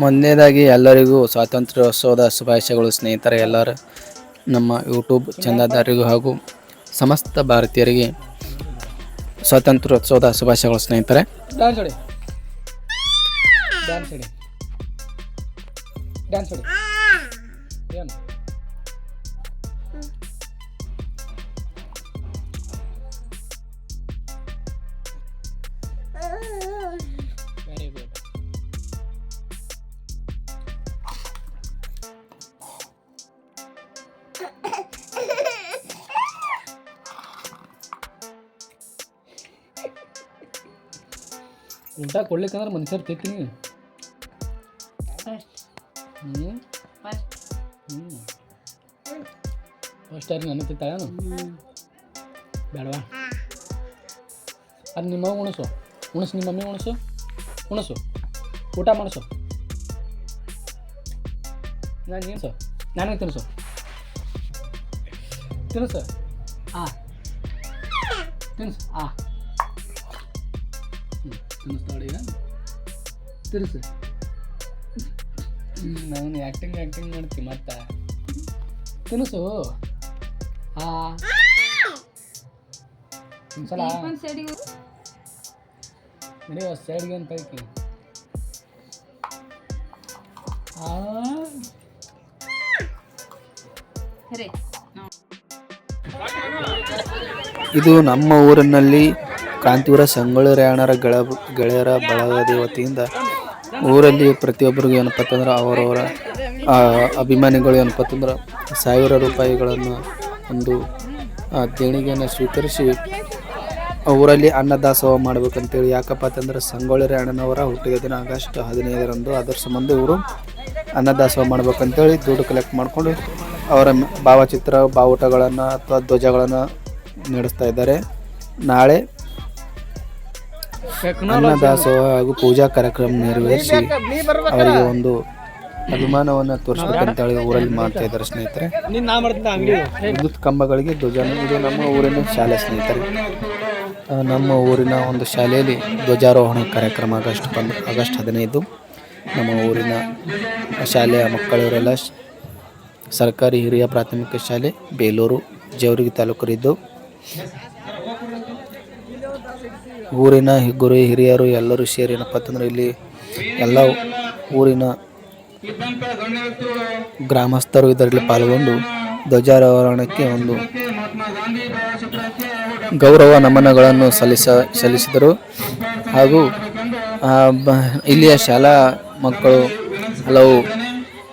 ಮೊದಲನೇದಾಗಿ ಎಲ್ಲರಿಗೂ ಸ್ವಾತಂತ್ರ್ಯೋತ್ಸವದ ಶುಭಾಶಯಗಳು ಸ್ನೇಹಿತರೆ. ಎಲ್ಲರ ನಮ್ಮ ಯೂಟ್ಯೂಬ್ ಚಂದಾದಾರರಿಗೂ ಹಾಗೂ ಸಮಸ್ತ ಭಾರತೀಯರಿಗೆ ಸ್ವಾತಂತ್ರ್ಯೋತ್ಸವದ ಶುಭಾಶಯಗಳು ಸ್ನೇಹಿತರೆ. ಊಟ ಕೊಡ್ಲಿಕ್ಕಂದ್ರೆ ಮನುಷ್ಯರು ತಿಕ್ತೀನಿ. ಫಸ್ಟ್ ಯಾರು ನನ್ನ ತಿತ್ತಾಳೇನು ಬೇಡವಾ? ಅದು ನಿಮ್ಮ ಉಣಸು ನಿಮ್ಮ ಮಮ್ಮಿ ಉಣಸು ಊಟ ಮಾಡಿಸು. ನಾನು ತಿನ್ಸು, ನನಗೆ ತಿನ್ಸು ಹಾಂ ತಿನ್ಸು ತಿನ್ನಿಸ್ತಾಳೆ ಈಗ ತಿರ್ಸು. ನಾನು ಆ್ಯಕ್ಟಿಂಗ್ ಮಾಡ್ತೀನಿ ಮತ್ತೆ ತಿನ್ನಿಸು. ಒಂದ್ಸಲ ನಡೆಯುವ ಸೈಡ್ಗೆ ಅಂತ ಹೇಳ್ತೀನಿ. ಇದು ನಮ್ಮ ಊರಿನಲ್ಲಿ ಕಾಂತಿವರ ಸಂಗೊಳ್ಳಿ ರಾಯಣ್ಣರ ಗೆಳೆಯರ ಬಳಗದ ವತಿಯಿಂದ ಊರಲ್ಲಿ ಪ್ರತಿಯೊಬ್ಬರಿಗೂ ಏನಪ್ಪ ಅಂತಂದ್ರೆ ಅವರವರ ಅಭಿಮಾನಿಗಳು ಏನಪ್ಪ ಅಂತಂದ್ರೆ 1000 ರೂಪಾಯಿಗಳನ್ನು ಒಂದು ದೇಣಿಗೆಯನ್ನು ಸ್ವೀಕರಿಸಿ ಊರಲ್ಲಿ ಅನ್ನದಾಸೋಹ ಮಾಡ್ಬೇಕಂತೇಳಿ. ಯಾಕಪ್ಪ ಅಂತಂದ್ರೆ ಸಂಗೊಳ್ಳಿ ರಾಯಣ್ಣನವರ ಹುಟ್ಟಿದ ದಿನ ಆಗಸ್ಟ್ 15ರಂದು. ಅದರ ಸಂಬಂಧ ಇವರು ಅನ್ನದಾಸೋಹ ಮಾಡ್ಬೇಕಂತೇಳಿ ದುಡ್ಡು ಕಲೆಕ್ಟ್ ಮಾಡಿಕೊಂಡು ಅವರ ಭಾವಚಿತ್ರ ಬಾವುಟಗಳನ್ನು ಅಥವಾ ಧ್ವಜಗಳನ್ನು ನಡೆಸ್ತಾ ಇದ್ದಾರೆ. ನಾಳೆ ಅನ್ನದಾಸೋಹ ಹಾಗೂ ಪೂಜಾ ಕಾರ್ಯಕ್ರಮ ನೆರವೇರಿಸಿ ಅವರಿಗೆ ಒಂದು ಅಭಿಮಾನವನ್ನು ತೋರಿಸ್ಬೇಕಂತೇಳಿ ಊರಲ್ಲಿ ಮಾಡ್ತಾ ಇದ್ದಾರೆ ಸ್ನೇಹಿತರೆ. ವಿದ್ಯುತ್ ಕಂಬಗಳಿಗೆ ಧ್ವಜ. ಇದು ನಮ್ಮ ಊರಿನ ಶಾಲೆ ಸ್ನೇಹಿತರೆ. ನಮ್ಮ ಊರಿನ ಒಂದು ಶಾಲೆಯಲ್ಲಿ ಧ್ವಜಾರೋಹಣ ಕಾರ್ಯಕ್ರಮ ಆಗಸ್ಟ್ 15 ನಮ್ಮ ಊರಿನ ಶಾಲೆಯ ಮಕ್ಕಳವರೆಲ್ಲ ಸರ್ಕಾರಿ ಹಿರಿಯ ಪ್ರಾಥಮಿಕ ಶಾಲೆ ಬೇಲೂರು ಜೇವರ್ಗಿ ತಾಲೂಕರಿದ್ದು ಊರಿನ ಗುರು ಹಿರಿಯರು ಎಲ್ಲರೂ ಸೇರಿ ಏನಪ್ಪ ಅಂತಂದ್ರೆ ಇಲ್ಲಿ ಎಲ್ಲ ಊರಿನ ಗ್ರಾಮಸ್ಥರು ಇದರಲ್ಲಿ ಪಾಲ್ಗೊಂಡು ಧ್ವಜಾರೋಹಣಕ್ಕೆ ಒಂದು ಗೌರವ ನಮನಗಳನ್ನು ಸಲ್ಲಿಸಿದರು. ಹಾಗೂ ಇಲ್ಲಿಯ ಶಾಲಾ ಮಕ್ಕಳು ಹಲವು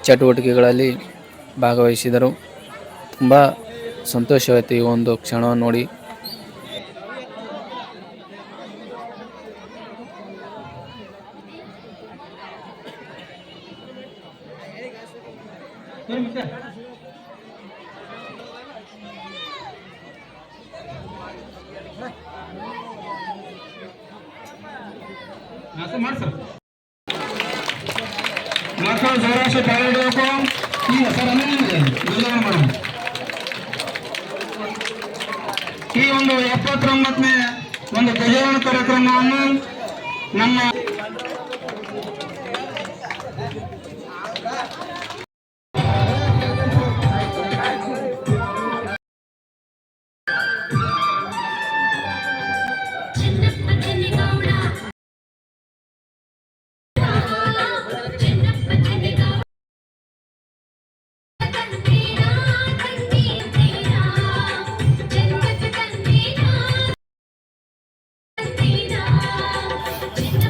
ಚಟುವಟಿಕೆಗಳಲ್ಲಿ ಭಾಗವಹಿಸಿದರು. ತುಂಬ ಸಂತೋಷವಾಯಿತು ಈ ಒಂದು ಕ್ಷಣವನ್ನು ನೋಡಿ. ಈ ಒಂದು 79ನೇ ಒಂದು ಧ್ವಜಾರೋಹಣ ಕಾರ್ಯಕ್ರಮವನ್ನು ನಮ್ಮ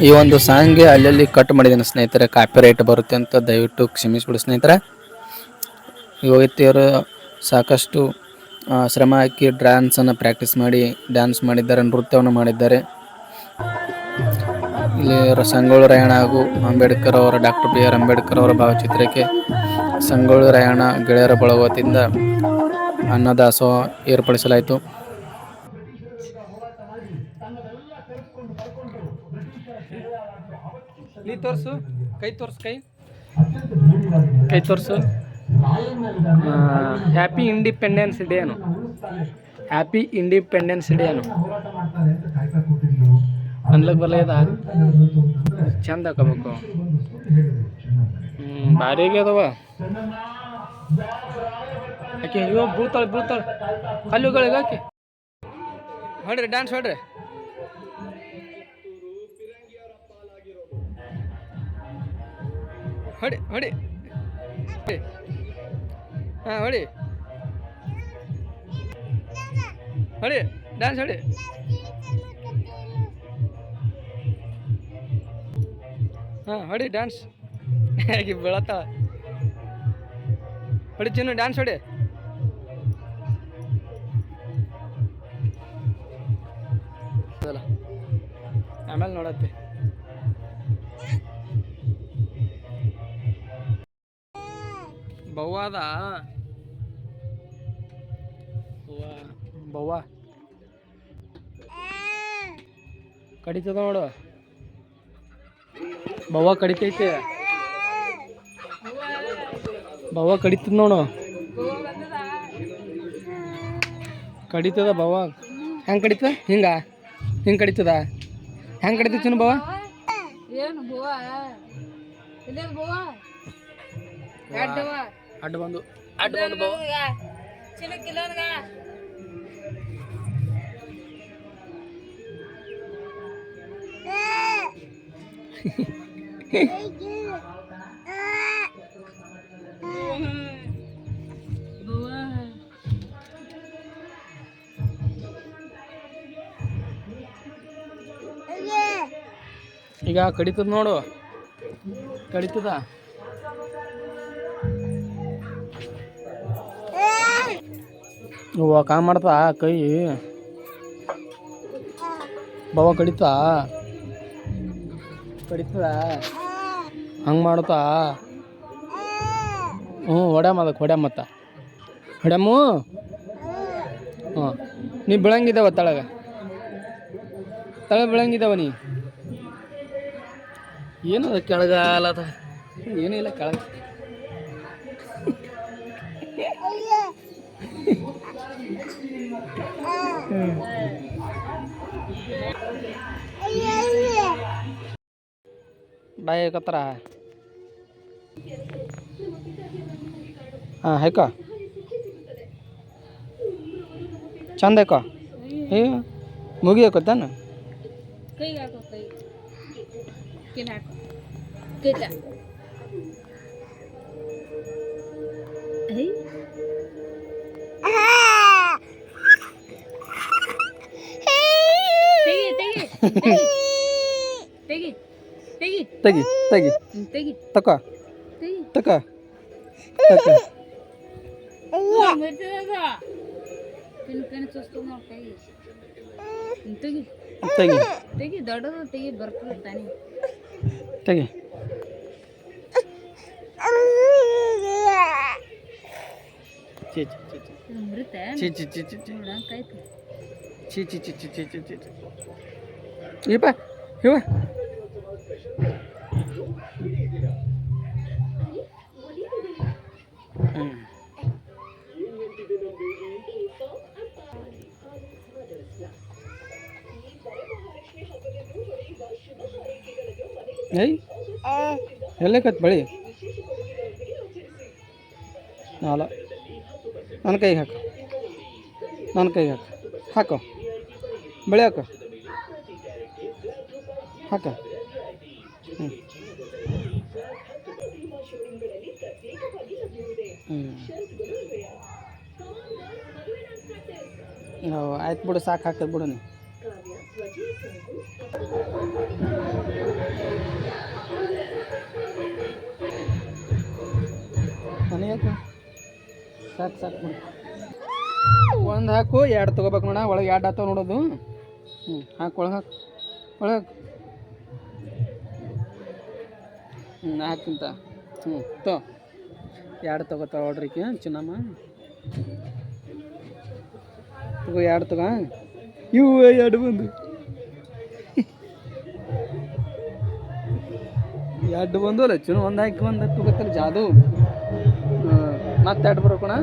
ಈ ಒಂದು ಸಾಂಗ್ಗೆ ಅಲ್ಲಲ್ಲಿ ಕಟ್ ಮಾಡಿದ್ದೇನೆ ಸ್ನೇಹಿತರೆ. ಕಾಪಿರೈಟ್ ಬರುತ್ತೆ ಅಂತ ದಯವಿಟ್ಟು ಕ್ಷಮಿಸಿಬಿಡಿ ಸ್ನೇಹಿತರೆ. ಯುವತಿಯರು ಸಾಕಷ್ಟು ಶ್ರಮ ಹಾಕಿ ಡ್ಯಾನ್ಸನ್ನು ಪ್ರಾಕ್ಟೀಸ್ ಮಾಡಿ ಡ್ಯಾನ್ಸ್ ಮಾಡಿದ್ದಾರೆ, ನೃತ್ಯವನ್ನು ಮಾಡಿದ್ದಾರೆ. ಇಲ್ಲಿ ಸಂಗೊಳ್ಳಿ ರಾಯಣ್ಣ ಹಾಗೂ ಅಂಬೇಡ್ಕರ್ ಅವರ ಡಾಕ್ಟರ್ BR ಅಂಬೇಡ್ಕರ್ ಅವರ ಭಾವಚಿತ್ರಕ್ಕೆ ಸಂಗೊಳ್ಳಿ ರಾಯಣ್ಣ ಗೆಳೆಯರ ಬಳಗದಿಂದ ಅನ್ನದಾಸೋಹ ಏರ್ಪಡಿಸಲಾಯಿತು. ತೋರಿಸು ಕೈ ತೋರಿಸು. ಹ್ಯಾಪಿ ಇಂಡಿಪೆಂಡೆನ್ಸ್ ಡೇ ಅನು. ಅನ್ಲಕ್ ಬರಲ್ಲ ಚಂದ ಹಾಕೋಬೇಕು. ಭಾರಿಗೆ ಅದಾವ ಆಕೆ ಅಯ್ಯೋ ಬೀಳ್ತಾಳೆ ಕಲ್ಲುಗಳಿಗೆ ಹಾಕಿ ಹೊಡ್ರಿ ಡ್ಯಾನ್ಸ್ ಹೊಡ್ರಿ ಹೊಡಿ ಹೊಡಿ ಹಾಂ ಹೊಡಿ ಹೊಡಿ ಡ್ಯಾನ್ಸ್ ಹೊಡಿ ಹಾಂ ಹೊಡಿ ಡ್ಯಾನ್ಸ್ ಹೇಗೆ ಬೀಳತ್ತಾಳ ಹೊಡಿ ಚಿನ್ನು ಡ್ಯಾನ್ಸ್ ಹೊಡಿ ಆಮೇಲೆ ನೋಡತ್ತೆ ಬವ್ವಾದ ಬವ್ವ ಕಡಿತದ ನೋಡು ಬವ್ವ ಕಡಿತೈತೆ ಬವ್ವ ಕಡಿತದ ನೋಡು ಕಡಿತದ ಬವ್ವ ಹೆಂಗೆ ಕಡಿತದ ಹಿಂಗೆ ಕಡಿತದ ಹೆಂಗೆ ಕಡಿತದ ಚಿನ್ನು ಬವ್ವ ಅಡ್ಡ ಬಂದು ಬವ್ವ ಈಗ ಕಡಿತದ ನೋಡು ಕಡಿತದ ಹೂವ ಕಾ ಮಾಡ್ತಾ ಕೈ ಬವ ಕಡಿತಾ ಕಡಿತದ ಹಂಗೆ ಮಾಡ್ತಾ ಹ್ಞೂ ಹೊಡ್ಯಾಮತ್ತ ಹೊಡ್ಯಾಮು ಹ್ಞೂ ನೀ ಬೀಳಂಗಿದ್ದಾವ ತಳಗ ಬೀಳಂಗಿದ್ದಾವ ನೀ ಏನದ ಕೆಳಗ ಅಲ್ಲದ ಏನಿಲ್ಲ ಕೆಳಗ ಬಾಯಿ ಕತ್ತರ ಹಾಂ ಹೇಕ ಚಂದ ಹೇಕ ಏ ಮುಗಿ ಹಾಕೋತಾನ ತೆಗಿ ತಕ ದೊಡ್ಡದು ತೆಗಿ ಬರ್ತದೆ ತಾನೆ ತೆಗಿ ಇವ ಏಯ್ ಎಲ್ಲಕತ್ ಬಳಿ ನಾಲ ನನ್ನ ಕೈಗೆ ಹಾಕು ಬಳಿ ಹಾಕ ಆಯ್ತು ಬಿಡು ಸಾಕು ಹಾಕದ್ ಬಿಡು ನೀ ಸಾಕು ಬಿಡು ಒಂದು ಹಾಕು ಎರಡು ತೊಗೋಬೇಕು ನೋಡ ಒಳಗೆ ಎರಡು ಆತಾವ ನೋಡೋದು ಹಾಕು ಒಳಗೆ ಹಾಕ್ತಿಂತ ಎರಡು ತೊಗೋತಾವ ಆರ್ಡ್ರಿಗೆ ಚಿನ್ನಮ್ಮ ತಗೋ ಎರಡು ತಗೋ ಇವು ಎರಡು ಬಂದು ಎರಡು ಬಂದು ಅಲ್ಲ ಚಿನ್ನ ಒಂದು ಹಾಕಿ ಒಂದು ತಗೋತಾರೆ ಜಾದು ಮತ್ತೆ ಎರಡು ಬರೋಕೋಣ